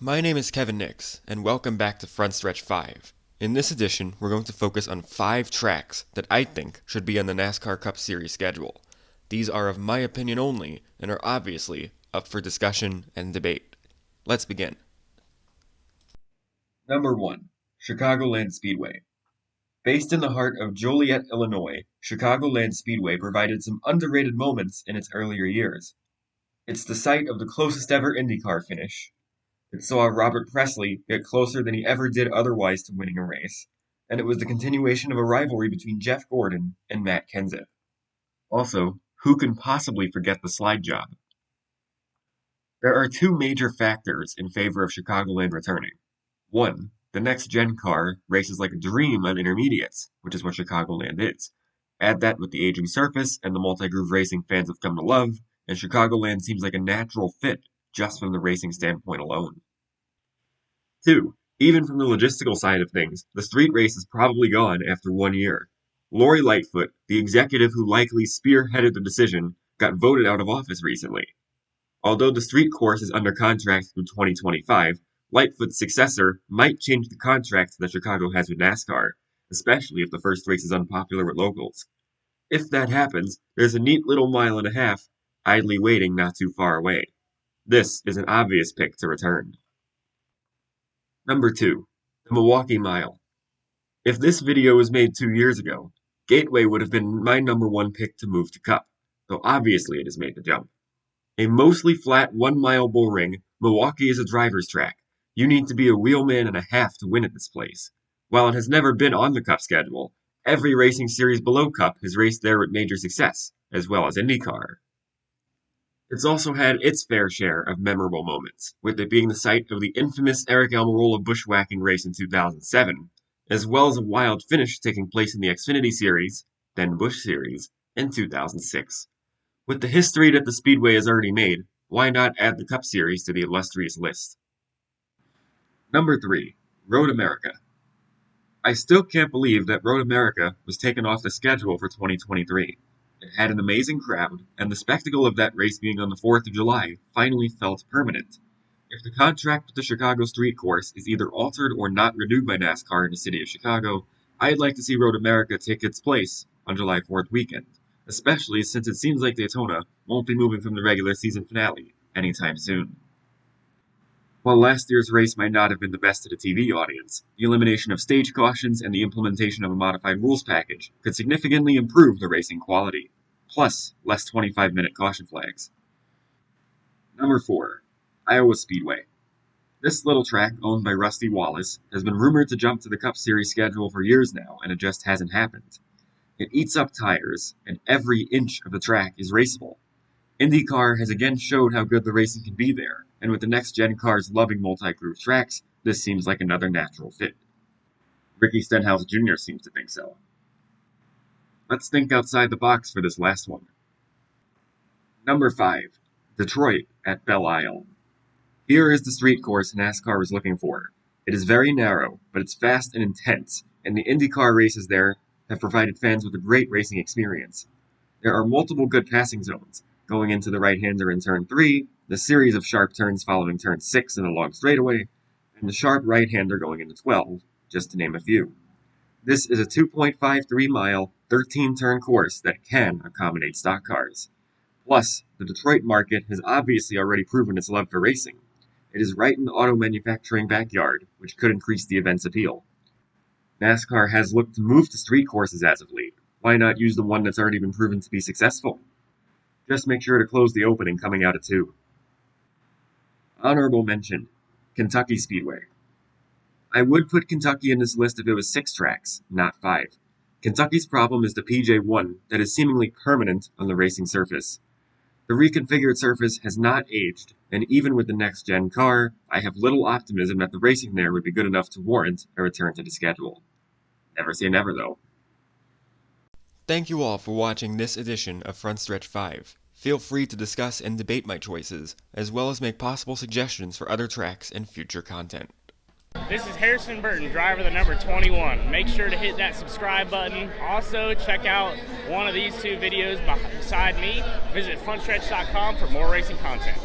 My name is Kevin Nix, and welcome back to Frontstretch 5. In this edition, we're going to focus on 5 tracks that I think should be on the NASCAR Cup Series schedule. These are of my opinion only, and are obviously up for discussion and debate. Let's begin. Number 1. Chicagoland Speedway. Based in the heart of Joliet, Illinois, Chicagoland Speedway provided some underrated moments in its earlier years. It's the site of the closest ever IndyCar finish. It saw Robert Presley get closer than he ever did otherwise to winning a race, and it was the continuation of a rivalry between Jeff Gordon and Matt Kenseth. Also, who can possibly forget the slide job? There are 2 major factors in favor of Chicagoland returning. 1. The next-gen car races like a dream on intermediates, which is what Chicagoland is. Add that with the aging surface and the multi-groove racing fans have come to love, and Chicagoland seems like a natural fit just from the racing standpoint alone. 2. Even from the logistical side of things, the street race is probably gone after 1 year. Lori Lightfoot, the executive who likely spearheaded the decision, got voted out of office recently. Although the street course is under contract through 2025, Lightfoot's successor might change the contract that Chicago has with NASCAR, especially if the first race is unpopular with locals. If that happens, there's a neat little mile and a half, idly waiting not too far away. This is an obvious pick to return. Number 2. The Milwaukee Mile. If this video was made 2 years ago, Gateway would have been my number 1 pick to move to Cup, though obviously it has made the jump. A mostly flat 1-mile bull ring, Milwaukee is a driver's track. You need to be a wheelman and a half to win at this place. While it has never been on the Cup schedule, every racing series below Cup has raced there with major success, as well as IndyCar. It's also had its fair share of memorable moments, with it being the site of the infamous Eric Almirola bushwhacking race in 2007, as well as a wild finish taking place in the Xfinity Series, then Busch Series, in 2006. With the history that the Speedway has already made, why not add the Cup Series to the illustrious list? Number 3. Road America. I still can't believe that Road America was taken off the schedule for 2023. It had an amazing crowd, and the spectacle of that race being on the 4th of July finally felt permanent. If the contract with the Chicago Street Course is either altered or not renewed by NASCAR in the city of Chicago, I'd like to see Road America take its place on July 4th weekend, especially since it seems like Daytona won't be moving from the regular season finale anytime soon. While last year's race might not have been the best to the TV audience, the elimination of stage cautions and the implementation of a modified rules package could significantly improve the racing quality, plus less 25-minute caution flags. Number 4. Iowa Speedway. This little track, owned by Rusty Wallace, has been rumored to jump to the Cup Series schedule for years now, and it just hasn't happened. It eats up tires, and every inch of the track is raceable. IndyCar has again showed how good the racing can be there, and with the next-gen cars loving multi-groove tracks, this seems like another natural fit. Ricky Stenhouse Jr. seems to think so. Let's think outside the box for this last one. Number 5. Detroit at Belle Isle. Here is the street course NASCAR was looking for. It is very narrow, but it's fast and intense, and the IndyCar races there have provided fans with a great racing experience. There are multiple good passing zones, going into the right-hander in turn 3, the series of sharp turns following turn 6 in a long straightaway, and the sharp right-hander going into 12, just to name a few. This is a 2.53-mile, 13-turn course that can accommodate stock cars. Plus, the Detroit market has obviously already proven its love for racing. It is right in the auto manufacturing backyard, which could increase the event's appeal. NASCAR has looked to move to street courses as of late. Why not use the one that's already been proven to be successful? Just make sure to close the opening coming out at 2. Honorable mention, Kentucky Speedway. I would put Kentucky in this list if it was 6 tracks, not 5. Kentucky's problem is the PJ1 that is seemingly permanent on the racing surface. The reconfigured surface has not aged, and even with the next-gen car, I have little optimism that the racing there would be good enough to warrant a return to the schedule. Never say never, though. Thank you all for watching this edition of Frontstretch 5. Feel free to discuss and debate my choices, as well as make possible suggestions for other tracks and future content. This is Harrison Burton, driver the number 21. Make sure to hit that subscribe button. Also, check out one of these 2 videos beside me. Visit frontstretch.com for more racing content.